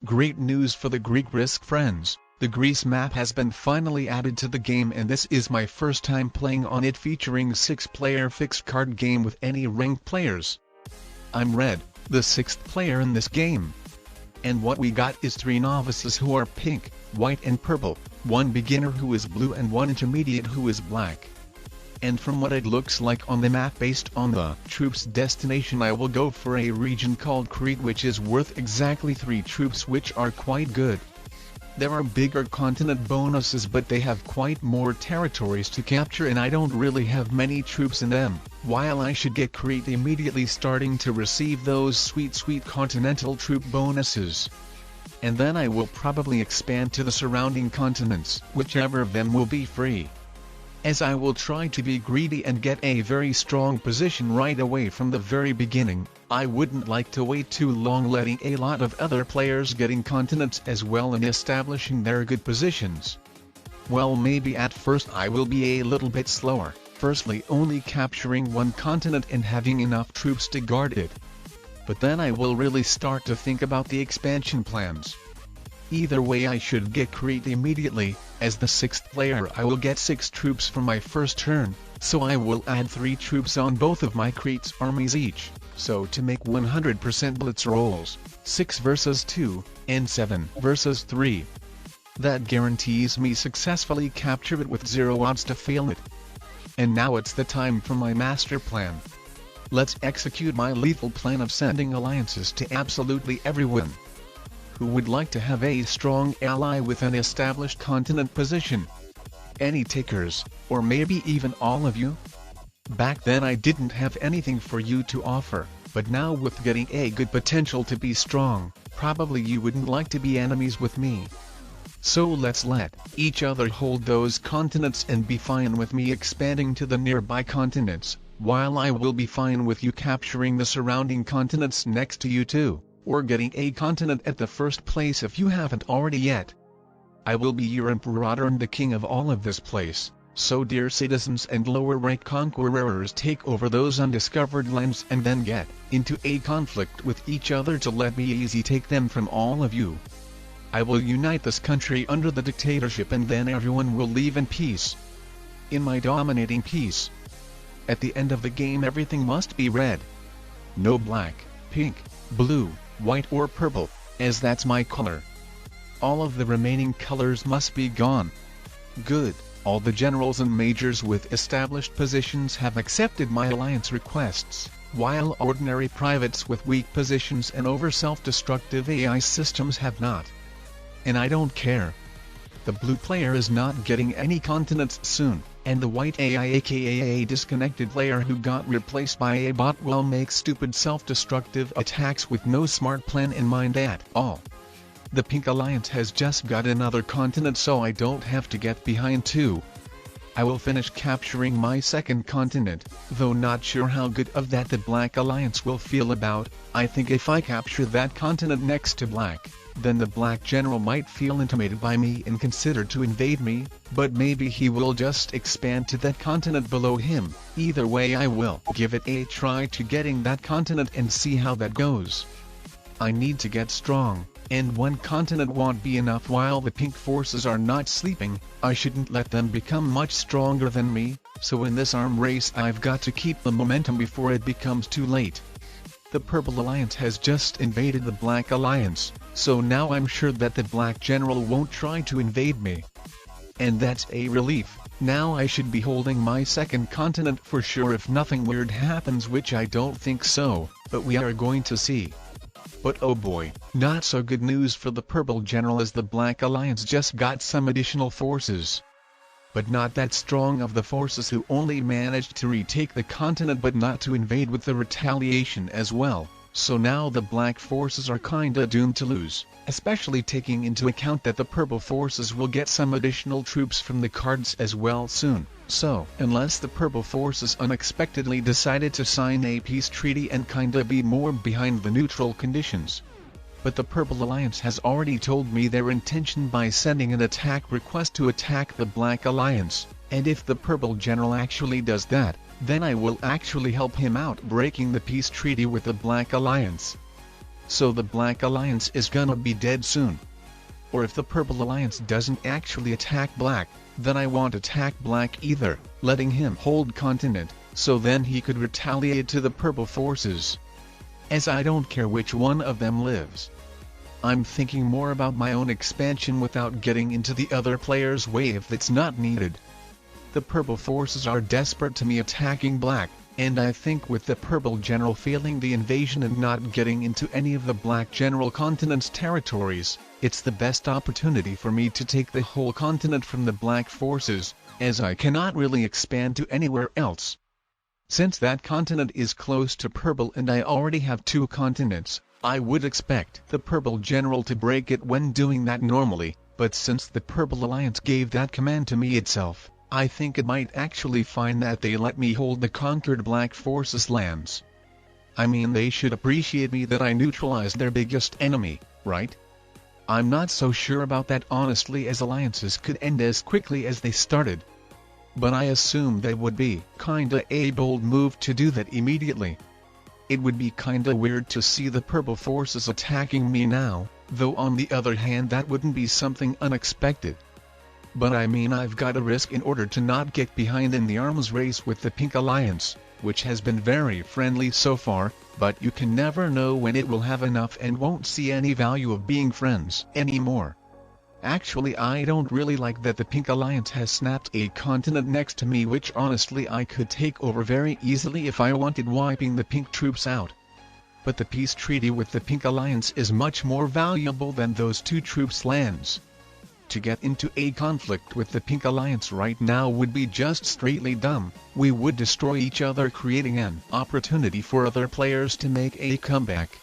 Great news for the Greek Risk friends, the Greece map has been finally added to the game and this is my first time playing on it, featuring 6-player fixed card game with any ranked players. I'm Red, the 6th player in this game. And what we got is 3 novices who are pink, white and purple, 1 beginner who is blue and 1 intermediate who is black. And from what it looks like on the map based on the troops destination, I will go for a region called Crete, which is worth exactly 3 troops, which are quite good. There are bigger continent bonuses but they have quite more territories to capture and I don't really have many troops in them, while I should get Crete immediately starting to receive those sweet continental troop bonuses. And then I will probably expand to the surrounding continents, whichever of them will be free. As I will try to be greedy and get a very strong position right away from the very beginning, I wouldn't like to wait too long letting a lot of other players getting continents as well and establishing their good positions. Well, maybe at first I will be a little bit slower, firstly only capturing 1 continent and having enough troops to guard it. But then I will really start to think about the expansion plans. Either way I should get Crete immediately. As the 6th player I will get 6 troops from my first turn, so I will add 3 troops on both of my Crete's armies each, so to make 100% blitz rolls, 6 versus 2, and 7 versus 3. That guarantees me successfully capture it with 0 odds to fail it. And now it's the time for my master plan. Let's execute my lethal plan of sending alliances to absolutely everyone who would like to have a strong ally with an established continent position. Any takers, or maybe even all of you? Back then I didn't have anything for you to offer, but now with getting a good potential to be strong, probably you wouldn't like to be enemies with me. So let's let each other hold those continents and be fine with me expanding to the nearby continents, while I will be fine with you capturing the surrounding continents next to you too, or getting a continent at the first place if you haven't already yet. I will be your emperor and the king of all of this place, so dear citizens and lower rank conquerors, take over those undiscovered lands and then get into a conflict with each other to let me easy take them from all of you. I will unite this country under the dictatorship and then everyone will live in peace. In my dominating peace. At the end of the game everything must be red. No black, pink, blue, white or purple, as that's my color. All of the remaining colors must be gone. Good, all the generals and majors with established positions have accepted my alliance requests, while ordinary privates with weak positions and over self-destructive AI systems have not. And I don't care. The blue player is not getting any continents soon, and the white AI aka a disconnected player who got replaced by a bot will make stupid self-destructive attacks with no smart plan in mind at all. The pink alliance has just got another continent so I don't have to get behind too. I will finish capturing my 2nd continent, though not sure how good of that the black alliance will feel about. I think if I capture that continent next to black, then the black general might feel intimidated by me and consider to invade me, but maybe he will just expand to that continent below him. Either way I will give it a try to getting that continent and see how that goes. I need to get strong, and 1 continent won't be enough while the pink forces are not sleeping. I shouldn't let them become much stronger than me, so in this arm race I've got to keep the momentum before it becomes too late. The Purple Alliance has just invaded the Black Alliance, so now I'm sure that the Black General won't try to invade me. And that's a relief. Now I should be holding my 2nd continent for sure if nothing weird happens, which I don't think so, but we are going to see. But oh boy, not so good news for the Purple General as the Black Alliance just got some additional forces. But not that strong of the forces who only managed to retake the continent but not to invade with the retaliation as well, so now the black forces are kinda doomed to lose, especially taking into account that the purple forces will get some additional troops from the cards as well soon. So, unless the purple forces unexpectedly decided to sign a peace treaty and kinda be more behind the neutral conditions. But the Purple Alliance has already told me their intention by sending an attack request to attack the Black Alliance, and if the Purple General actually does that, then I will actually help him out breaking the peace treaty with the Black Alliance. so the Black Alliance is gonna be dead soon. Or if the Purple Alliance doesn't actually attack Black, then I won't attack Black either, letting him hold continent, so then he could retaliate to the Purple forces. As I don't care which one of them lives. I'm thinking more about my own expansion without getting into the other player's way if it's not needed. The Purple forces are desperate to me attacking Black, and I think with the Purple General failing the invasion and not getting into any of the Black General continent's territories, it's the best opportunity for me to take the whole continent from the Black forces, as I cannot really expand to anywhere else. Since that continent is close to Purple and I already have 2 continents, I would expect the Purple General to break it when doing that normally, but since the Purple Alliance gave that command to me itself, I think it might actually find that they let me hold the conquered Black forces lands. I mean, they should appreciate me that I neutralized their biggest enemy, right? I'm not so sure about that honestly, as alliances could end as quickly as they started. But I assume that would be kinda a bold move to do that immediately. It would be kinda weird to see the Purple forces attacking me now, though on the other hand that wouldn't be something unexpected. But I mean, I've gotta risk in order to not get behind in the arms race with the Pink Alliance, which has been very friendly so far, but you can never know when it will have enough and won't see any value of being friends anymore. Actually, I don't really like that the Pink Alliance has snapped a continent next to me, which honestly I could take over very easily if I wanted, wiping the Pink troops out. But the peace treaty with the Pink Alliance is much more valuable than those 2 troops' lands. To get into a conflict with the Pink Alliance right now would be just straightly dumb. We would destroy each other, creating an opportunity for other players to make a comeback.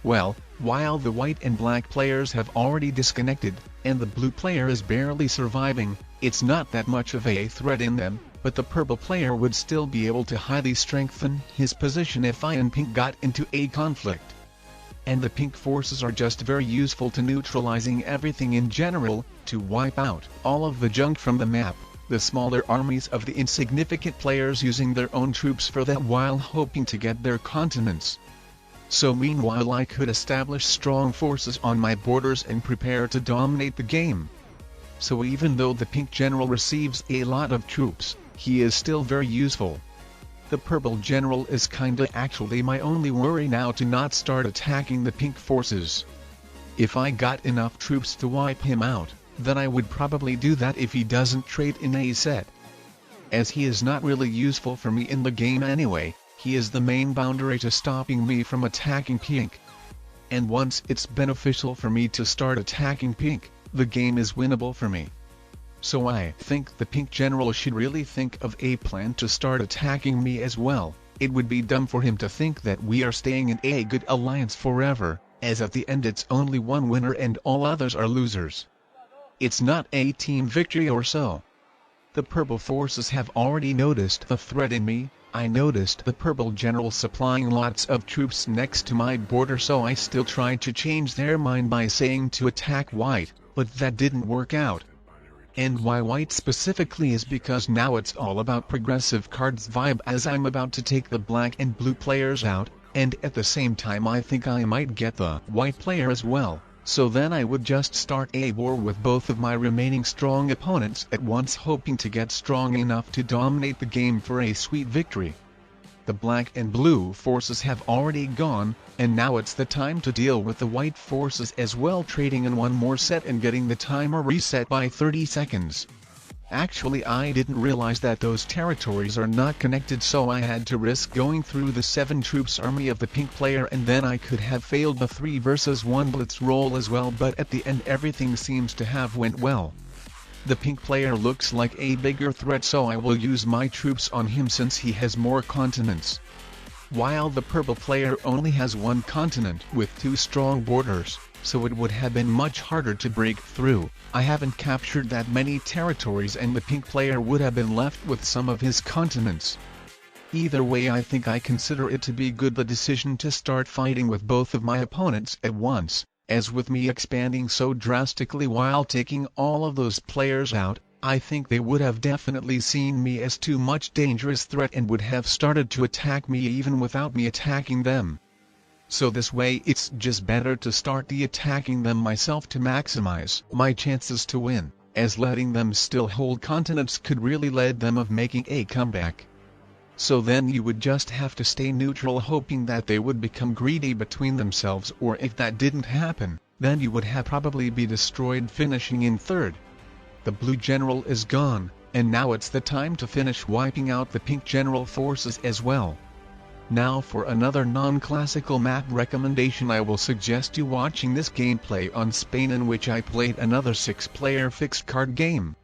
Well, while the white and black players have already disconnected, and the blue player is barely surviving, it's not that much of a threat in them, but the purple player would still be able to highly strengthen his position if I and pink got into a conflict. And the pink forces are just very useful to neutralizing everything in general, to wipe out all of the junk from the map, the smaller armies of the insignificant players using their own troops for that while hoping to get their continents. So meanwhile I could establish strong forces on my borders and prepare to dominate the game. So even though the pink general receives a lot of troops, he is still very useful. The purple general is kinda actually my only worry now, to not start attacking the pink forces. If I got enough troops to wipe him out, then I would probably do that if he doesn't trade in a set. As he is not really useful for me in the game anyway, he is the main boundary to stopping me from attacking pink. And once it's beneficial for me to start attacking pink, the game is winnable for me. So I think the pink general should really think of a plan to start attacking me as well. It would be dumb for him to think that we are staying in a good alliance forever, as at the end it's only one winner and all others are losers. It's not a team victory or so. The purple forces have already noticed the threat in me. I noticed the purple general supplying lots of troops next to my border, so I still tried to change their mind by saying to attack white, but that didn't work out. And why white specifically is because now it's all about progressive cards vibe, as I'm about to take the black and blue players out, and at the same time I think I might get the white player as well, so then I would just start a war with both of my remaining strong opponents at once, hoping to get strong enough to dominate the game for a sweet victory. The black and blue forces have already gone, and now it's the time to deal with the white forces as well, trading in one more set and getting the timer reset by 30 seconds. Actually, I didn't realize that those territories are not connected, so I had to risk going through the 7 troops army of the pink player, and then I could have failed the 3 versus 1 blitz roll as well, but at the end everything seems to have went well. The pink player looks like a bigger threat, so I will use my troops on him since he has more continents. While the purple player only has 1 continent with 2 strong borders, so it would have been much harder to break through. I haven't captured that many territories and the pink player would have been left with some of his continents. Either way, I think I consider it to be good the decision to start fighting with both of my opponents at once. As with me expanding so drastically while taking all of those players out, I think they would have definitely seen me as too much dangerous threat and would have started to attack me even without me attacking them. So this way it's just better to start the attacking them myself to maximize my chances to win, as letting them still hold continents could really lead them of making a comeback. So then you would just have to stay neutral hoping that they would become greedy between themselves, or if that didn't happen, then you would have probably be destroyed finishing in third. The blue general is gone, and now it's the time to finish wiping out the pink general forces as well. Now for another non-classical map recommendation, I will suggest you watching this gameplay on Spain, in which I played another 6-player fixed card game.